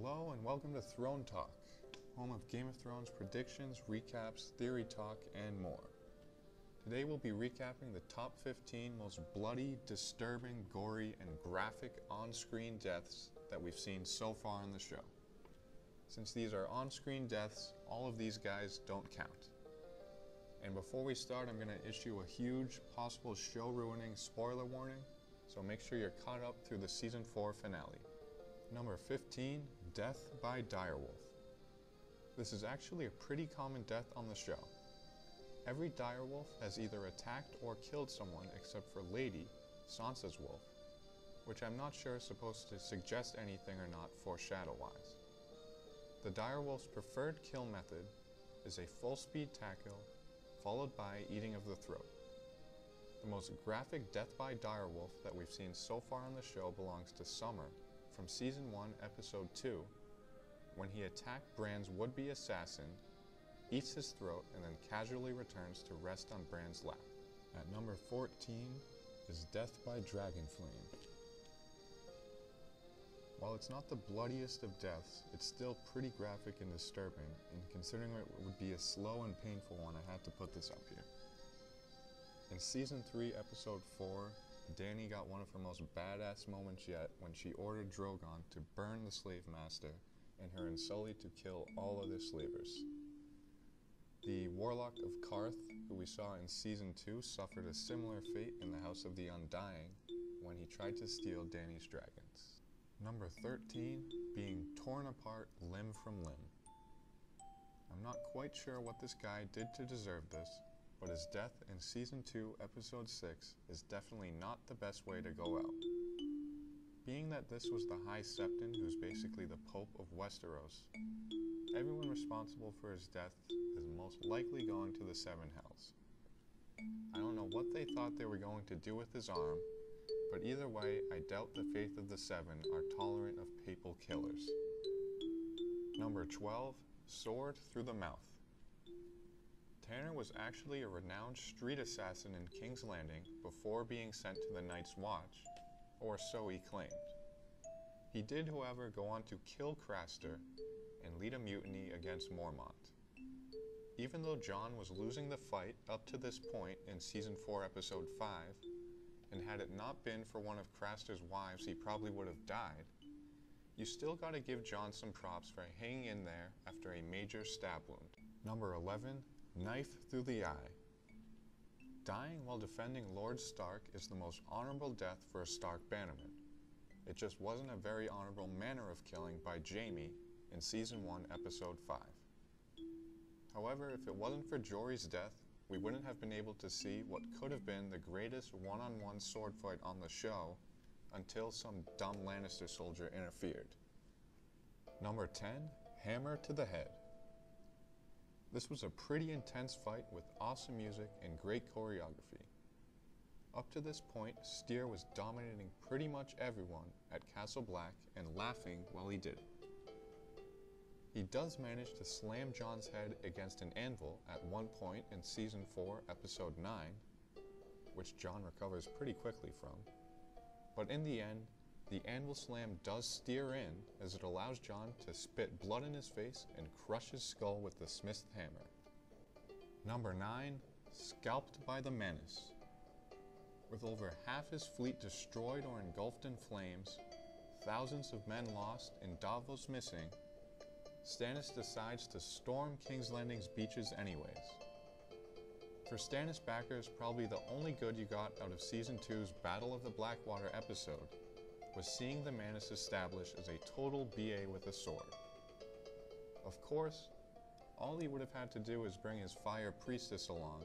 Hello and welcome to Throne Talk, home of Game of Thrones predictions, recaps, theory talk, and more. Today we'll be recapping the top 15 most bloody, disturbing, gory, and graphic on-screen deaths that we've seen so far in the show. Since these are on-screen deaths, all of these guys don't count. And before we start, I'm going to issue a huge, possible show-ruining spoiler warning, so make sure you're caught up through the Season 4 finale. Number 15, Death by Direwolf. This is actually a pretty common death on the show. Every direwolf has either attacked or killed someone except for Lady, Sansa's wolf, which I'm not sure is supposed to suggest anything or not foreshadow-wise. The direwolf's preferred kill method is a full-speed tackle, followed by eating of the throat. The most graphic death by direwolf that we've seen so far on the show belongs to Summer from Season 1, Episode 2, when he attacked Bran's would-be assassin, eats his throat, and then casually returns to rest on Bran's lap. At number 14 is Death by Dragonflame. While it's not the bloodiest of deaths, it's still pretty graphic and disturbing, and considering it would be a slow and painful one, I had to put this up here. In Season 3, Episode 4, Dany got one of her most badass moments yet when she ordered Drogon to burn the slave master and her and Sully to kill all other slavers. The Warlock of Qarth, who we saw in Season 2, suffered a similar fate in the House of the Undying when he tried to steal Dany's dragons. Number 13, being torn apart limb from limb. I'm not quite sure what this guy did to deserve this, but his death in Season 2, Episode 6 is definitely not the best way to go out. Being that this was the High Septon, who's basically the Pope of Westeros, everyone responsible for his death is most likely going to the Seven Hells. I don't know what they thought they were going to do with his arm, but either way, I doubt the faith of the Seven are tolerant of papal killers. Number 12, sword through the mouth. Tanner was actually a renowned street assassin in King's Landing before being sent to the Night's Watch, or so he claimed. He did, however, go on to kill Craster and lead a mutiny against Mormont. Even though Jon was losing the fight up to this point in Season 4, Episode 5, and had it not been for one of Craster's wives, he probably would have died, you still gotta give Jon some props for hanging in there after a major stab wound. Number 11, knife through the eye. Dying while defending Lord Stark is the most honorable death for a Stark bannerman. It just wasn't a very honorable manner of killing by Jaime in Season 1, Episode 5. However, if it wasn't for Jory's death, we wouldn't have been able to see what could have been the greatest one-on-one sword fight on the show until some dumb Lannister soldier interfered. Number 10, hammer to the head. This was a pretty intense fight with awesome music and great choreography. Up to this point, Styr was dominating pretty much everyone at Castle Black and laughing while he did it. He does manage to slam Jon's head against an anvil at one point in Season 4, Episode 9, which Jon recovers pretty quickly from. But in the end, the anvil slam does Styr in, as it allows Jon to spit blood in his face and crush his skull with the smith's hammer. Number 9, Scalped by the Menace. With over half his fleet destroyed or engulfed in flames, thousands of men lost, and Davos missing, Stannis decides to storm King's Landing's beaches anyways. For Stannis backers, probably the only good you got out of Season 2's Battle of the Blackwater episode was seeing the Manus established as a total BA with a sword. Of course, all he would have had to do is bring his Fire Priestess along,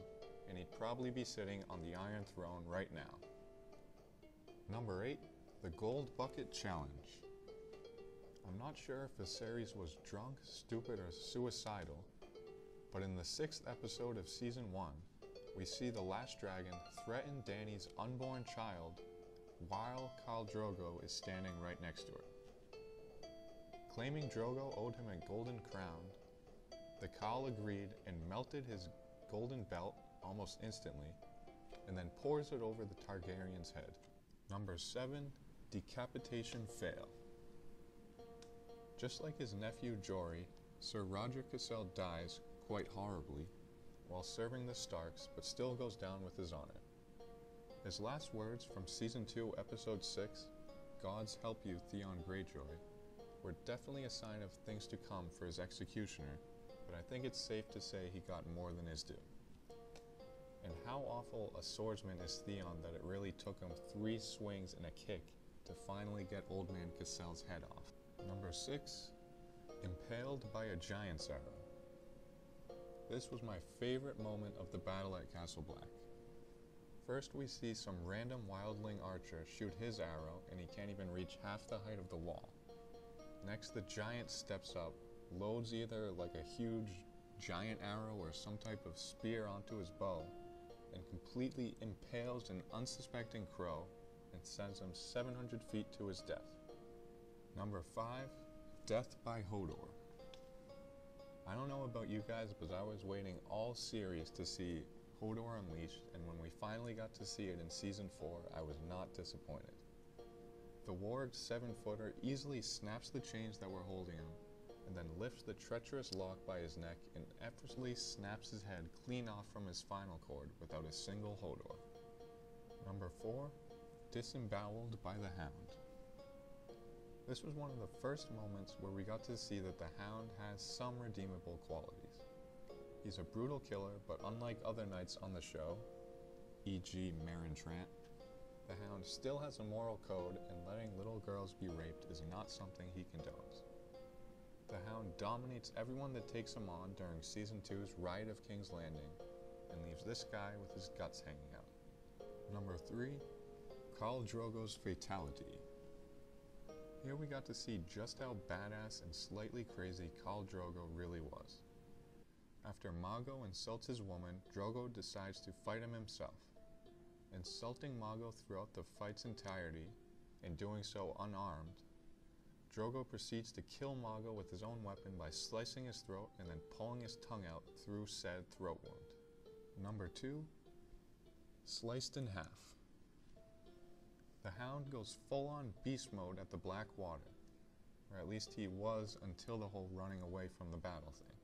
and he'd probably be sitting on the Iron Throne right now. Number 8, the Gold Bucket Challenge. I'm not sure if Viserys was drunk, stupid, or suicidal, but in the 6th episode of Season 1, we see the Last Dragon threaten Dany's unborn child while Khal Drogo is standing right next to her. Claiming Drogo owed him a golden crown, the Khal agreed and melted his golden belt almost instantly, and then pours it over the Targaryen's head. Number 7, Decapitation Fail. Just like his nephew Jory, Sir Rodrick Cassel dies quite horribly while serving the Starks, but still goes down with his honor. His last words from Season 2, Episode 6, "Gods help you, Theon Greyjoy," were definitely a sign of things to come for his executioner, but I think it's safe to say he got more than his due. And how awful a swordsman is Theon that it really took him 3 swings and a kick to finally get Old Man Cassel's head off. Number 6, Impaled by a Giant's Arrow. This was my favorite moment of the battle at Castle Black. First we see some random wildling archer shoot his arrow and he can't even reach half the height of the wall. Next the giant steps up, loads either like a huge giant arrow or some type of spear onto his bow, and completely impales an unsuspecting crow and sends him 700 feet to his death. Number 5, Death by Hodor. I don't know about you guys, but I was waiting all series to see HodorUnleashed, and when we finally got to see it in Season 4, I was not disappointed. The warg's 7-footer easily snaps the chains that were holding him, and then lifts the treacherous Locke by his neck and effortlessly snaps his head clean off from his spinal cord without a single Hodor. Number 4, Disemboweled by the Hound. This was one of the first moments where we got to see that the Hound has some redeemable qualities. He's a brutal killer, but unlike other knights on the show, e.g. Meryn Trant, the Hound still has a moral code, and letting little girls be raped is not something he condones. The Hound dominates everyone that takes him on during Season 2's Ride of King's Landing, and leaves this guy with his guts hanging out. Number 3, Khal Drogo's Fatality. Here we got to see just how badass and slightly crazy Khal Drogo really was. After Mago insults his woman, Drogo decides to fight him himself. Insulting Mago throughout the fight's entirety, and doing so unarmed, Drogo proceeds to kill Mago with his own weapon by slicing his throat and then pulling his tongue out through said throat wound. Number 2, Sliced in Half. The Hound goes full-on beast mode at the Blackwater, or at least he was until the whole running away from the battle thing.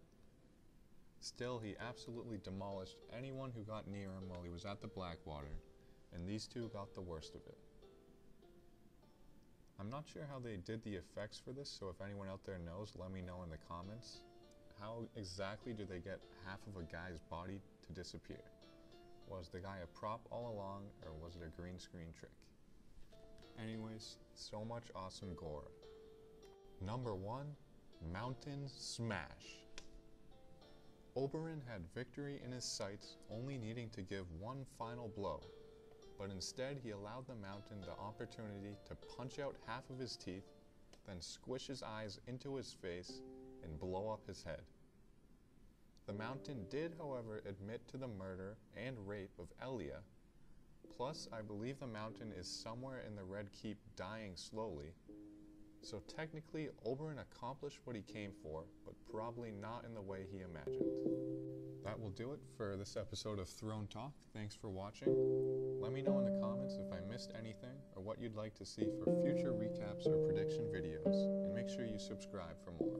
Still, he absolutely demolished anyone who got near him while he was at the Blackwater, and these two got the worst of it. I'm not sure how they did the effects for this, so if anyone out there knows, let me know in the comments. How exactly do they get half of a guy's body to disappear? Was the guy a prop all along, or was it a green screen trick? Anyways, so much awesome gore. Number 1, Mountain Smash. Oberyn had victory in his sights, only needing to give one final blow, but instead he allowed the Mountain the opportunity to punch out half of his teeth, then squish his eyes into his face and blow up his head. The Mountain did, however, admit to the murder and rape of Elia. Plus, I believe the Mountain is somewhere in the Red Keep dying slowly, so technically Oberyn accomplished what he came for, but probably not in the way he imagined. That will do it for this episode of Throne Talk. Thanks for watching. Let me know in the comments if I missed anything or what you'd like to see for future recaps or prediction videos, and make sure you subscribe for more.